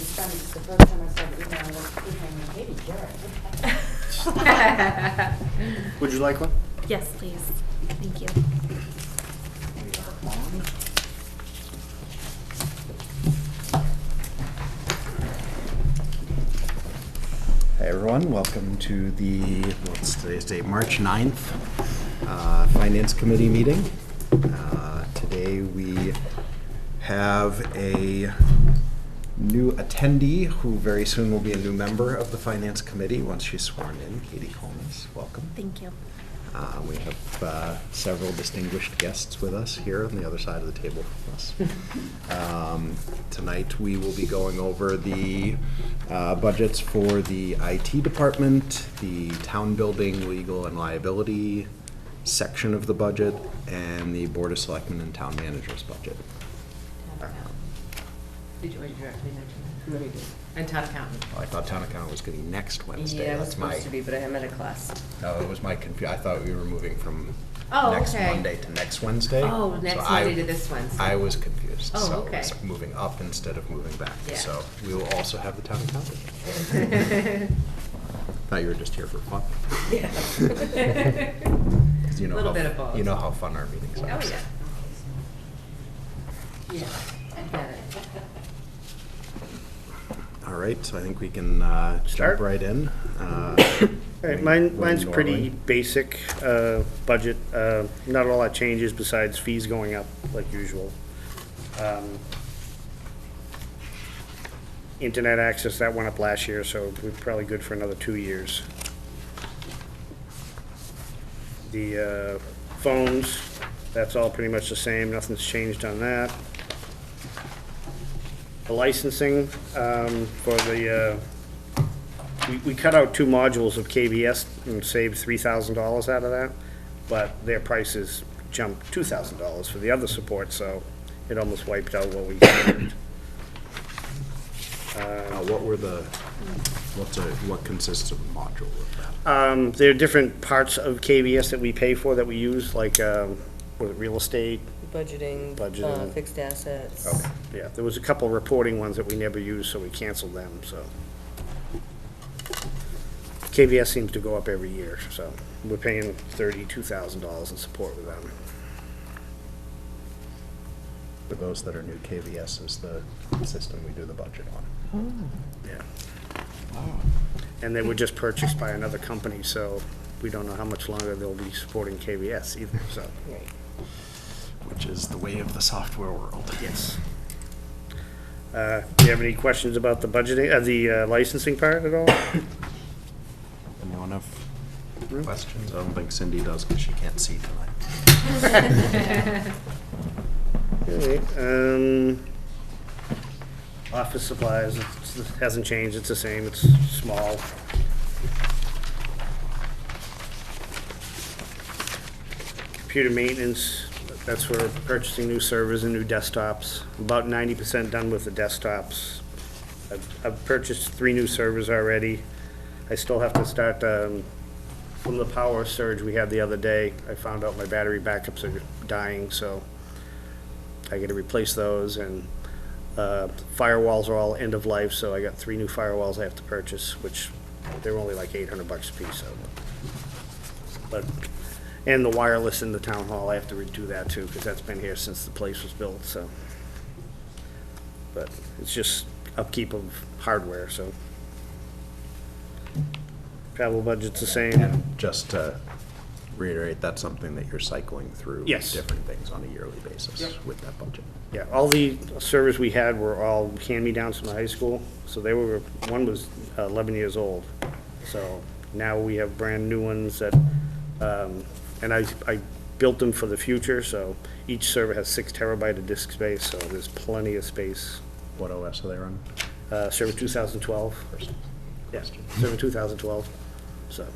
It's funny, it's the first time I saw the email, I was thinking, Katie, Jared. Would you like one? Yes, please. Thank you. Hey everyone, welcome to the, what's today's date, March 9th Finance Committee meeting. Today we have a new attendee who very soon will be a new member of the Finance Committee once she's sworn in. Katie Holmes, welcome. Thank you. We have several distinguished guests with us here on the other side of the table from us. Tonight we will be going over the budgets for the IT department, the town building legal and liability section of the budget, and the Board of Selectmen and Town Manager's budget. Did you directly mention that? No, you did. And town accountant. Oh, I thought town accountant was going to be next Wednesday. Yeah, it was That's supposed to be, but I'm at a class. No, it was my I thought we were moving from Oh, next okay. Monday to next Wednesday. Oh, next So Monday to this Wednesday. I was confused. Oh, so okay. it's moving up instead of moving back. Yeah. So we will also have the town accountant. Thought you were just here for fun. Yeah. 'Cause you know Little how, bit of both. You know how fun our meetings are. Oh, yeah. Yeah, I get it. All right, so I think we can Start? jump right in. All right, mine's pretty basic budget. Not all that changes besides fees going up like usual. Internet access, that went up last year, so we're probably good for another 2 years. The phones, that's all pretty much the same, nothing's changed on that. The licensing for the, we cut out 2 modules of KBS and saved $3,000 out of that, but their prices jumped $2,000 for the other support, so it almost wiped out what we saved. What consists of a module of that? There are different parts of KBS that we pay for that we use, like, was it real estate? Budgeting, Budgeting. fixed assets. Okay, yeah, there was a couple reporting ones that we never used, so we canceled them, so. KVS seems to go up every year, so we're paying $32,000 in support with them. For those that are new, KVS is the system we do the budget on. Yeah. And they were just purchased by another company, so we don't know how much longer they'll be supporting KVS either, so. Which is the way of the software world. Yes. Do you have any questions about the budgeting, the licensing part at all? Anyone have questions? I don't think Cindy does because she can't see tonight. Okay, office supplies, it hasn't changed, it's the same, it's small. Computer maintenance, that's for purchasing new servers and new desktops. About 90% done with the desktops. I've purchased 3 new servers already. I still have to start, from the power surge we had the other day, I found out my battery backups are dying, so I gotta replace those, and firewalls are all end of life, so I got 3 new firewalls I have to purchase, which they're only like $800 a piece, so. But, and the wireless in the town hall, I have to redo that too, because that's been here since the place was built, so. But it's just upkeep of hardware, so. Travel budget's the same. And just to reiterate, that's something that you're cycling through Yes. different things on a yearly basis with that budget. Yeah, all the servers we had were all hand-me-downs from the high school, so they were, one was 11 years old. So now we have brand-new ones that, and I built them for the future, so each server has 6 terabyte of disk space, so there's plenty of space. What OS are they running? Server 2012. First Yeah, question. server 2012, so.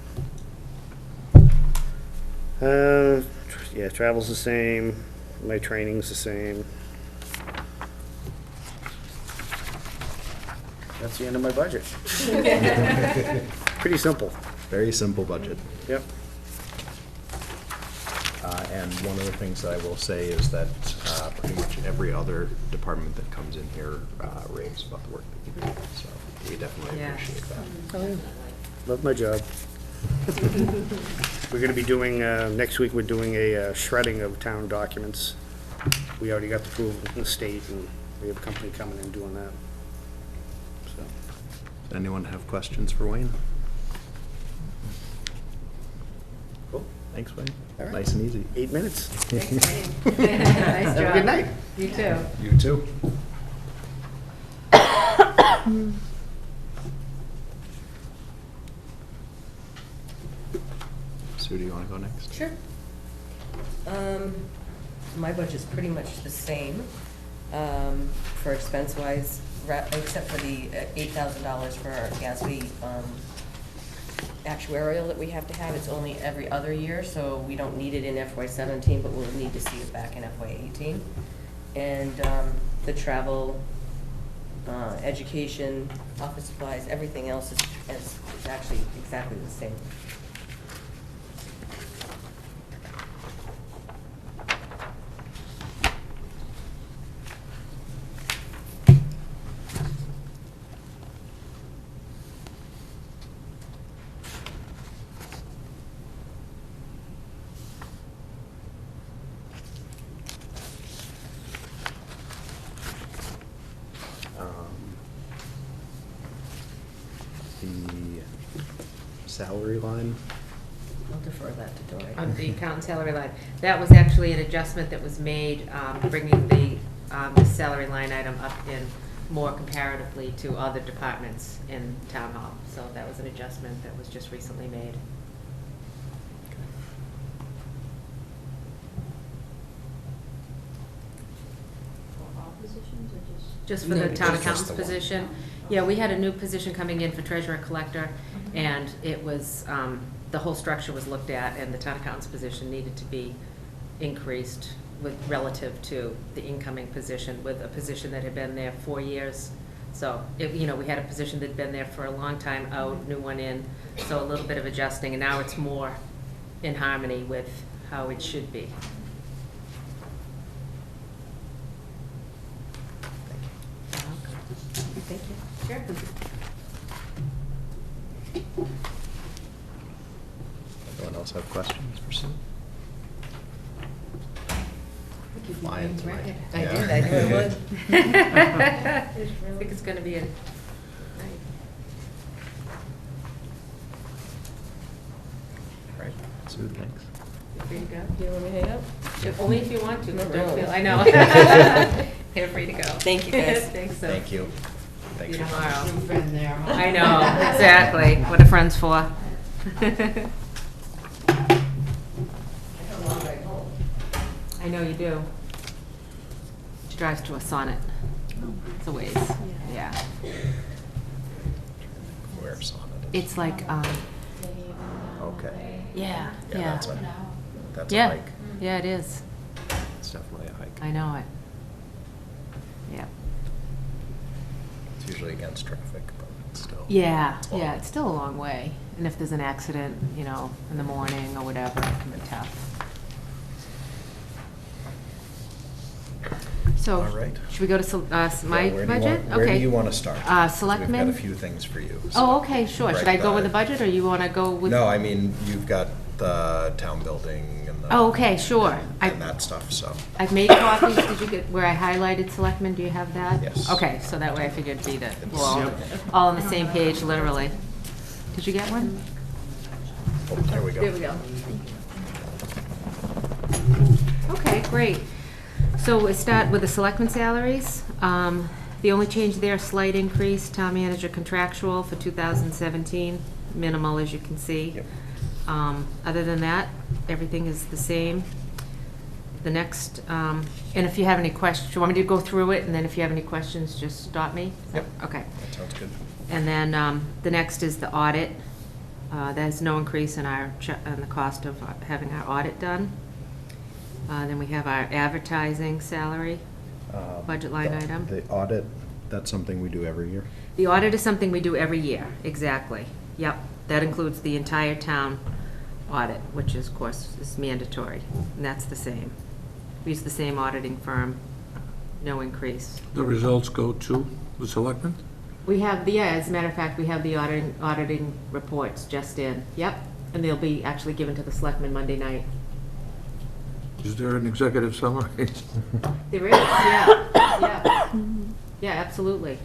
Yeah, travel's the same, my training's the same. That's the end of my budget. Pretty simple. Very simple budget. Yep. And one of the things that I will say is that pretty much every other department that comes in here raves about the work that you do. So we definitely Yeah. appreciate that. Love my job. We're gonna be doing, next week, we're doing a shredding of town documents. We already got the approval from the state, and we have a company coming in doing that. So, Does anyone have questions for Wayne? cool. Thanks, Wayne. All right. Nice and easy. 8 minutes. Nice Have a job. good night. You too. You too. Sue, do you want to go next? Sure. My budget's pretty much the same, for expense-wise, except for the $8,000 for our GASB, actuarial that we have to have. It's only every other year, so we don't need it in FY17, but we'll need to see it back in FY18. And, the travel, education, office supplies, everything else is actually exactly the same. The salary line, I'll defer that to Dory. On the accountant salary line. That was actually an adjustment that was made, bringing the salary line item up in more comparatively to other departments in town hall. So that was an adjustment that was just recently made. For all positions or just? Just for No, the town just accountant's the one. position. Yeah, we had a new position coming in for treasurer collector, and it was, the whole structure was looked at, and the town accountant's position needed to be increased with, relative to the incoming position, with a position that had been there 4 years. So, we had a position that'd been there for a long time out, new one in, so a little bit of adjusting, and now it's more in harmony with how it should be. Thank you. Sure. anyone else have questions for Sue? Flying tonight. I Yeah. did, I knew I would. I think it's gonna be a night. All right, Sue, thanks. You free to go? Do you want me to hang up? Only if you want to, No, don't no. feel, I know. You're free to go. Thank you, guys. Thanks, so. Thank you. See Thanks you for tomorrow. Some friend there, huh? I know, exactly. What are friends for? I know you do. She drives to a Sonnet. It's a ways, yeah. Where Sonnet is. It's like, Okay. yeah, Yeah, yeah. that's a Yeah, hike. yeah, it is. It's definitely a hike. I know it. Yeah. It's usually against traffic, but it's still. Yeah, it's long. yeah, it's still a long way. And if there's an accident, in the morning or whatever, it can be tough. So, All right. should we go to my Yeah, where do you budget? want- Where do you want to start? 'Cause Selectmen? We've got a few things for you. so Oh, okay, sure. Should I right go with the back. budget, or you want to go with? No, I mean, you've got the town building and the. Oh, okay, sure. And that stuff, so. I've made copies. Did you get where I highlighted selectmen? Do you have that? Yes. Okay, so that way I figured it'd be we're all, Yep. all on the same page, literally. Did you get one? Oh, there we go. There we go. Okay, great. So we start with the selectmen salaries. The only change there, slight increase, town manager contractual for 2017, minimal, as you can see. Yep. Other than that, everything is the same. The next, and if you have any questions, you want me to go through it, and then if you have any questions, just stop me? Yep. Okay. That sounds good. And then the next is the audit. There's no increase in in the cost of having our audit done. Then we have our advertising salary, budget line The- item. The audit, that's something we do every year? The audit is something we do every year, exactly. Yep, that includes the entire town audit, which is, of course, is mandatory, and that's the same. We use the same auditing firm no increase. The results go to the selectmen? We have, as a matter of fact, we have the auditing reports just in, yep, and they'll be actually given to the selectmen Monday night. Is there an executive summary? There is, yeah, yeah, yeah, absolutely.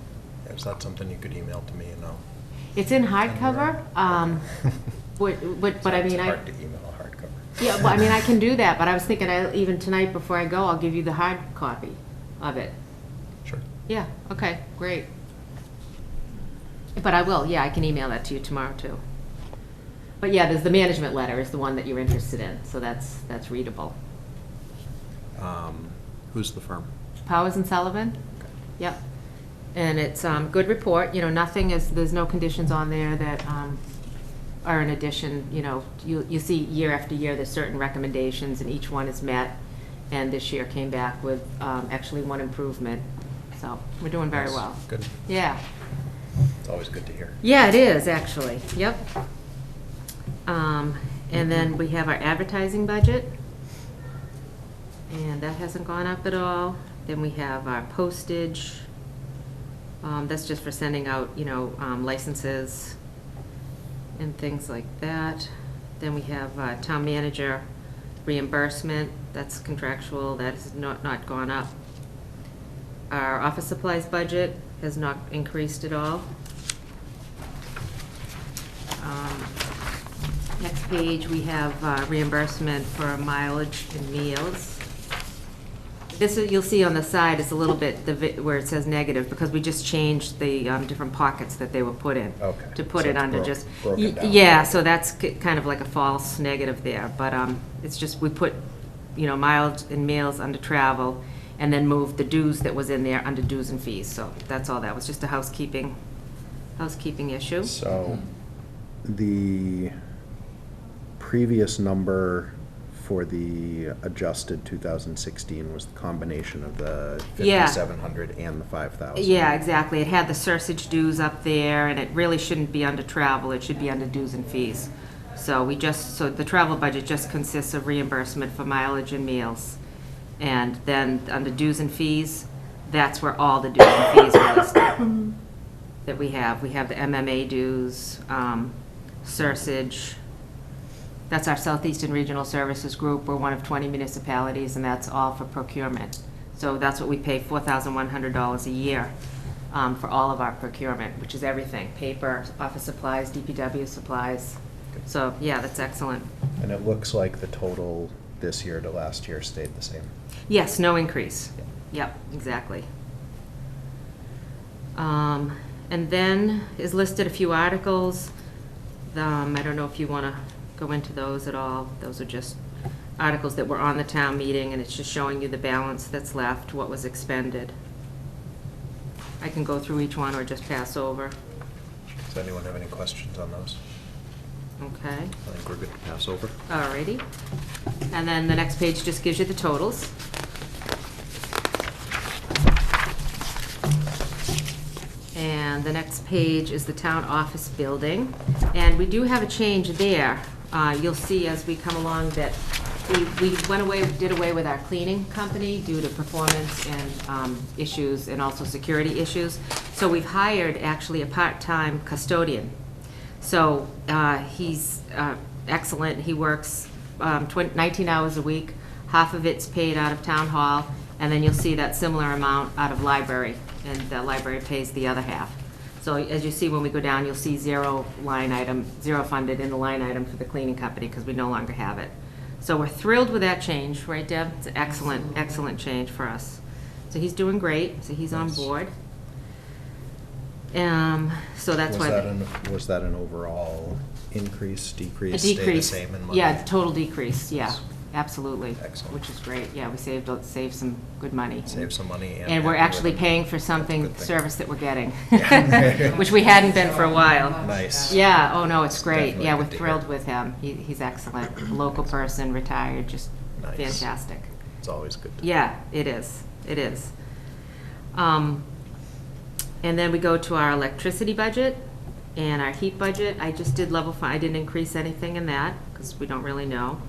Is that something you could email to me and I'll? It's in hardcover, but I mean, It's I, hard to email a hardcover. yeah, well, I mean, I can do that, but I was thinking, even tonight before I go, I'll give you the hard copy of it. Sure. Yeah, okay, great. But I will, yeah, I can email that to you tomorrow, too. But yeah, there's the management letter is the one that you're interested in, so that's readable. Who's the firm? Powers and Sullivan? Yep. And it's good report, nothing is, there's no conditions on there that are in addition, you see year after year, there's certain recommendations, and each one is met, and this year came back with actually one improvement, so we're doing very Nice. well. Good. Yeah. It's always good to hear. Yeah, it is, actually, yep. And then we have our advertising budget, and that hasn't gone up at all. Then we have our postage, that's just for sending out, licenses and things like that. Then we have town manager reimbursement, that's contractual, that has not gone up. Our office supplies budget has not increased at all. Next page, we have reimbursement for mileage and meals. This, you'll see on the side, is a little bit where it says negative, because we just changed the different pockets that they were put in. Okay. To put So it it's under just. broken down. Yeah, so that's kind of like a false negative there, but it's just, we put, mileage and meals under travel, and then moved the dues that was in there under dues and fees, so that's all that was, just a housekeeping issue. So the previous number for the adjusted 2016 was the combination of the Yeah. 5,700 and the 5,000. Yeah, exactly. It had the Sursage dues up there, and it really shouldn't be under travel. It should be under dues and fees. So so the travel budget just consists of reimbursement for mileage and meals. And then under dues and fees, that's where all the dues and fees are listed that we have. We have the MMA dues, Sursage. That's our Southeastern Regional Services Group. We're one of 20 municipalities, and that's all for procurement. So that's what we pay, $4,100 a year for all of our procurement, which is everything, paper, office supplies, DPW supplies. So, yeah, that's excellent. And it looks like the total this year to last year stayed the same. Yes, no increase. Yep, exactly. And then is listed a few articles. I don't know if you want to go into those at all. Those are just articles that were on the town meeting, and it's just showing you the balance that's left, what was expended. I can go through each one or just pass over. Does anyone have any questions on those? Okay. I think we're good to pass over. Alrighty. And then the next page just gives you the totals. And the next page is the town office building. And we do have a change there. You'll see as we come along that we did away with our cleaning company due to performance and issues and also security issues. So we've hired actually a part-time custodian. So he's excellent. He works 19 hours a week. Half of it's paid out of town hall, and then you'll see that similar amount out of library, and the library pays the other half. So as you see when we go down, you'll see zero funded in the line item for the cleaning company because we no longer have it. So we're thrilled with that change, right, Deb? It's an excellent, excellent change for us. So he's doing great, so he's on Nice. board. So that's why. Was that an overall increase, decrease, A stay the decrease. same in money? Yeah, total decrease, yeah, absolutely. Excellent. Which is great, yeah, we saved some good money. Save some money. And we're happy actually with it. paying for something, Good thing. service that we're getting, Yeah. which we hadn't been for a while. Nice. Yeah, oh no, it's It's great, definitely yeah, we're good to thrilled hear. with him, he's excellent, a local person, retired, just Nice. fantastic. It's always good to. Yeah, it is, it is. And then we go to our electricity budget and our heat budget. I just did level fund, I didn't increase anything in that, because we don't really know.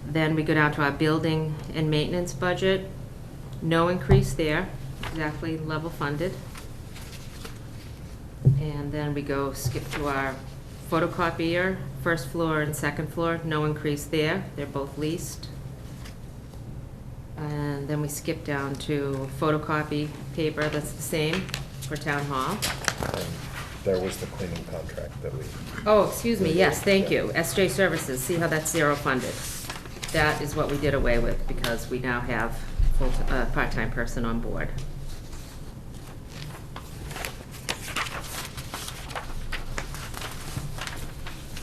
Then we go down to our building and maintenance budget, no increase there, exactly level funded. And then we skip to our photocopier, first floor and second floor, no increase there, they're both leased. And then we skip down to photocopy paper, that's the same for town hall. And there was the cleaning contract that we, Oh, excuse me, yes, thank you. SJ Services, see how that's zero funded? That is what we did away with because we now have a part-time person on board.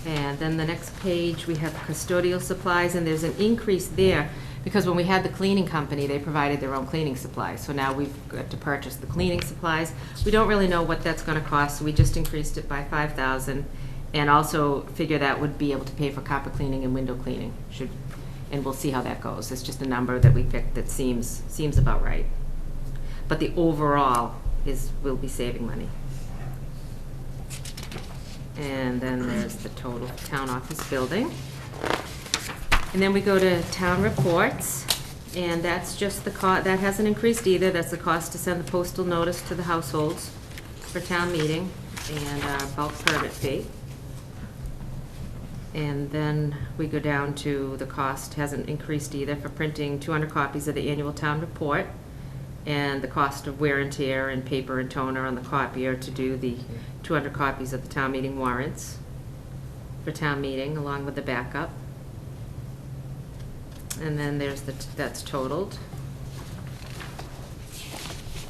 And then the next page, we have custodial supplies, and there's an increase there because when we had the cleaning company, they provided their own cleaning supplies. So now we've got to purchase the cleaning supplies. We don't really know what that's gonna cost, so we just increased it by $5,000 and also figure that would be able to pay for carpet cleaning and window cleaning. And we'll see how that goes. It's just a number that we picked that seems about right. But the overall we'll be saving money. And then there's the total town office building. And then we go to town reports, and that's just that hasn't increased either. That's the cost to send the postal notice to the households for town meeting and our bulk permit fee. And then we go down to the cost hasn't increased either for printing 200 copies of the annual town report, and the cost of wear and tear and paper and toner on the copier to do the 200 copies of the town meeting warrants for town meeting, along with the backup. And then there's that's totaled.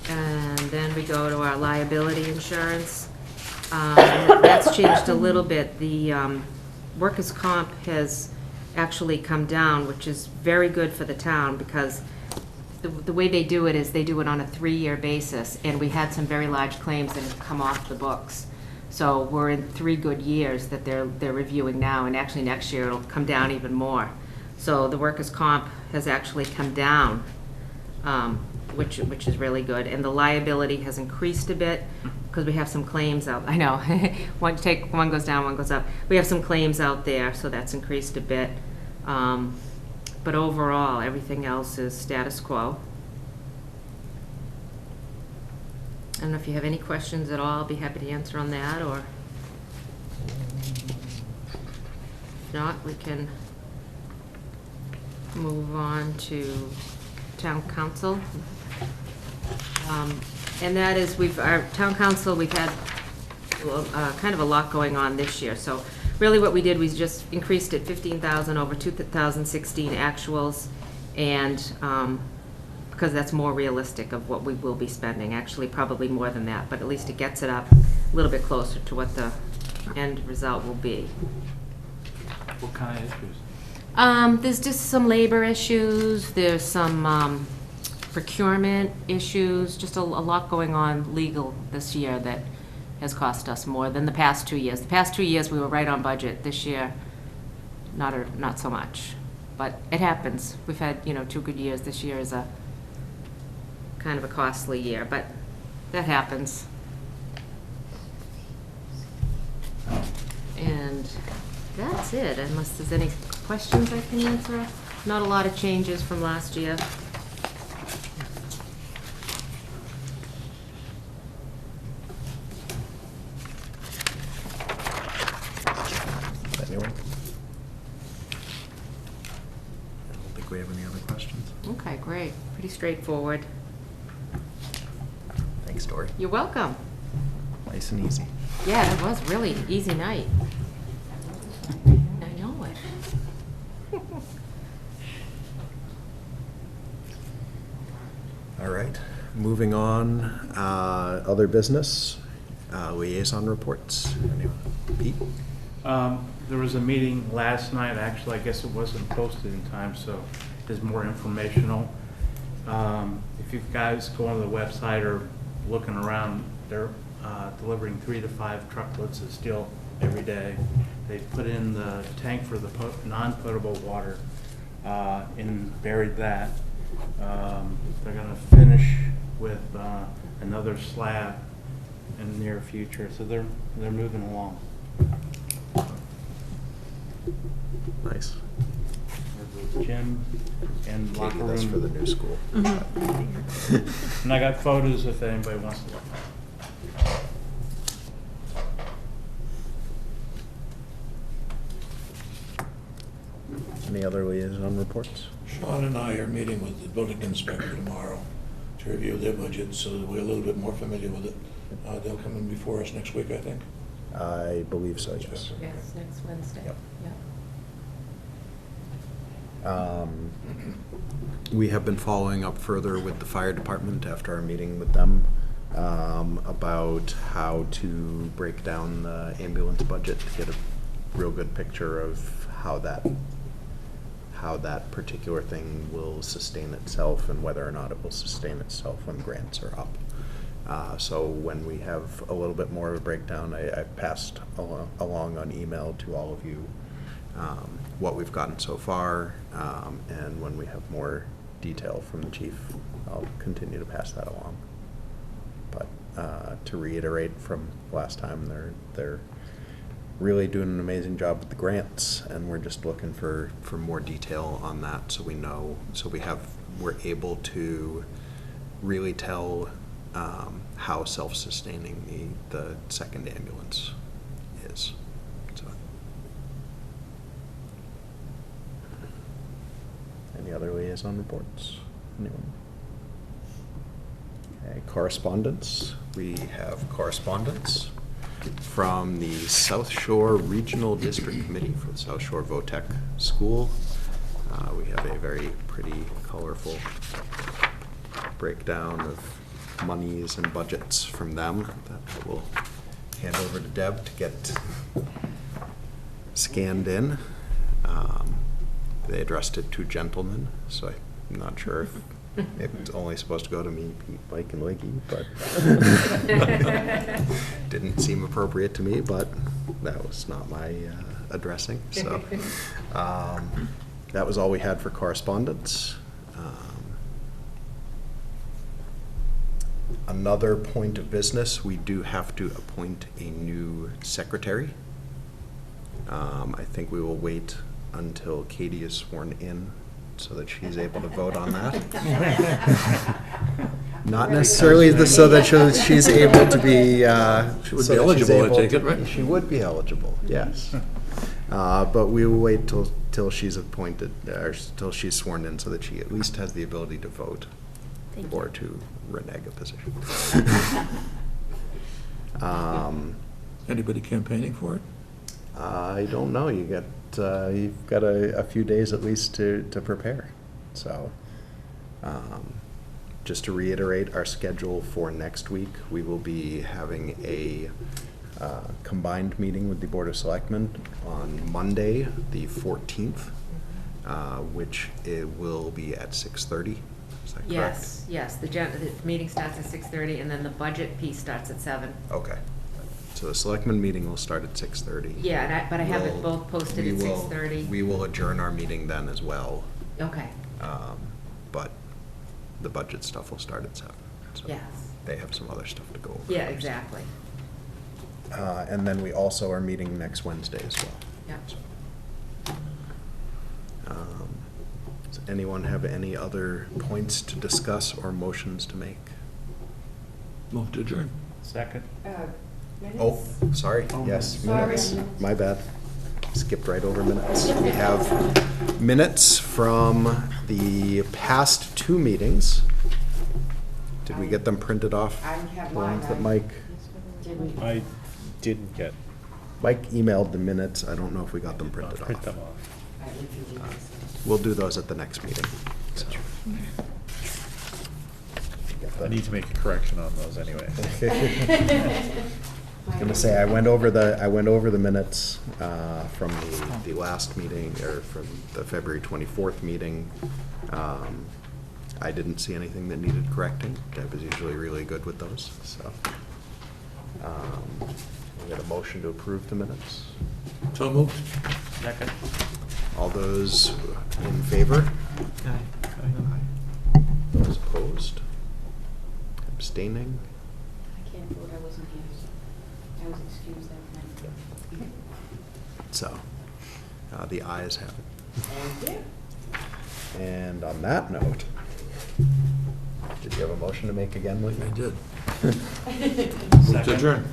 And then we go to our liability insurance. That's changed a little bit. The workers' comp has actually come down, which is very good for the town because the way they do it is they do it on a 3-year basis, and we had some very large claims that have come off the books. So we're in 3 good years that they're reviewing now, and actually next year it'll come down even more. So the workers' comp has actually come down, which is really good, and the liability has increased a bit because we have some claims out. I know, one goes down, one goes up. We have some claims out there, so that's increased a bit. But overall, everything else is status quo. I don't know if you have any questions at all. I'll be happy to answer on that, or if not, we can move on to town council. And that is, our town council, we've had kind of a lot going on this year. So really what we did was just increased it 15,000 over 2016 actuals, and because that's more realistic of what we will be spending, actually probably more than that, but at least it gets it up a little bit closer to what the end result will be. What kind of issues? There's just some labor issues, there's some procurement issues, just a lot going on legal this year that has cost us more than the past 2 years. The past 2 years, we were right on budget. This year, not so much. But it happens. We've had, 2 good years. This year is a kind of a costly year, but that happens. And that's it, unless there's any questions I can answer. Not a lot of changes from last year. anyone? I don't think we have any other questions. Okay, great. Pretty straightforward. Thanks, Dory. You're welcome. Nice and easy. Yeah, it was really easy night. I know it. All right, moving on, other business, liaison reports. Anyone? Pete? There was a meeting last night, actually, I guess it wasn't posted in time, so it's more informational. If you guys go on the website or looking around, they're delivering 3 to 5 truckloads of steel every day. They put in the tank for the non-potable water and buried that. They're going to finish with another slab in the near future, so they're moving along. Nice. the gym and locker Katie, that's for the room. new school. And I got photos if anybody wants to look. Any other liaison reports? Sean and I are meeting with the building inspector tomorrow to review their budget, so that we're a little bit more familiar with it. They'll come in before us next week, I think. I believe so, yes. Yes, next Wednesday. Yep. Yeah. We have been following up further with the fire department after our meeting with them about how to break down the ambulance budget to get a real good picture of how that particular thing will sustain itself and whether or not it will sustain itself when grants are up. So when we have a little bit more of a breakdown, I passed along on email to all of you what we've gotten so far, and when we have more detail from the chief, I'll continue to pass that along. But to reiterate from last time, they're really doing an amazing job with the grants, and we're just looking for more detail on that, so we know, we're able to really tell how self-sustaining the second ambulance is. So. Any other liaison reports? Anyone? Okay, correspondence. We have correspondence from the South Shore Regional District Committee for the South Shore VOTEC School. We have a very pretty, colorful breakdown of monies and budgets from them that I will hand over to Deb to get scanned in. They addressed it to gentlemen, so I'm not sure if it's only supposed to go to me, Pete, Mike, and Leggy, but didn't seem appropriate to me, but that was not my addressing. So that was all we had for correspondence. Another point of business, we do have to appoint a new secretary. I think we will wait until Katie is sworn in so that she's able to vote on that. Not necessarily so that she's able to be. She would be eligible, I take it, right? She would be eligible, yes. But we will wait till she's appointed, or till she's sworn in, so that she at least has the ability to vote Thank or you. to renege a position. Anybody campaigning for it? I don't know. You've got a few days at least to prepare. So, just to reiterate our schedule for next week, we will be having a combined meeting with the Board of Selectmen on Monday, the 14th, which it will be at 6:30. Is that correct? Yes, the meeting starts at 6:30, and then the budget piece starts at 7. Okay. So the Selectmen meeting will start at 6:30. Yeah, but I have it both posted at 6:30. We will adjourn our meeting then as well. Okay, But the budget stuff will start at 7. So yes. they have some other stuff to go over. Yeah, first. exactly. And then we also are meeting next Wednesday as well. Yeah. So, does anyone have any other points to discuss or motions to make? Move to adjourn. Second. Oh, sorry, yes, minutes, my bad. Skipped right over minutes. We have minutes from the past 2 meetings. Did we get them printed off? I have The ones that mine. Mike, I didn't get. Mike emailed the minutes. I don't know if we got them printed Print them off. off. We'll do those at the next meeting. So. I need to make a correction on those anyway. I was gonna say, I went over the minutes from the last meeting, or from the February 24th meeting. I didn't see anything that needed correcting. Deb is usually really good with those, so. We got a motion to approve the minutes. So moved. Second. All those in favor? Those opposed? Abstaining? I can't vote, I wasn't here, so I was excused that night. So, the ayes have it. Thank you. And on that note, did you have a motion to make again, Lee? I did. Second. To adjourn.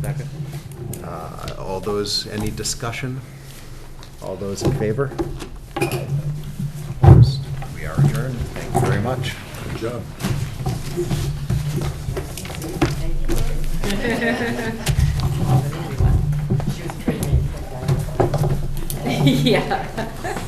Second. All those, any discussion? All those in favor? Opposed? We are adjourned. Thank you very much. Good job. She was training. Yeah.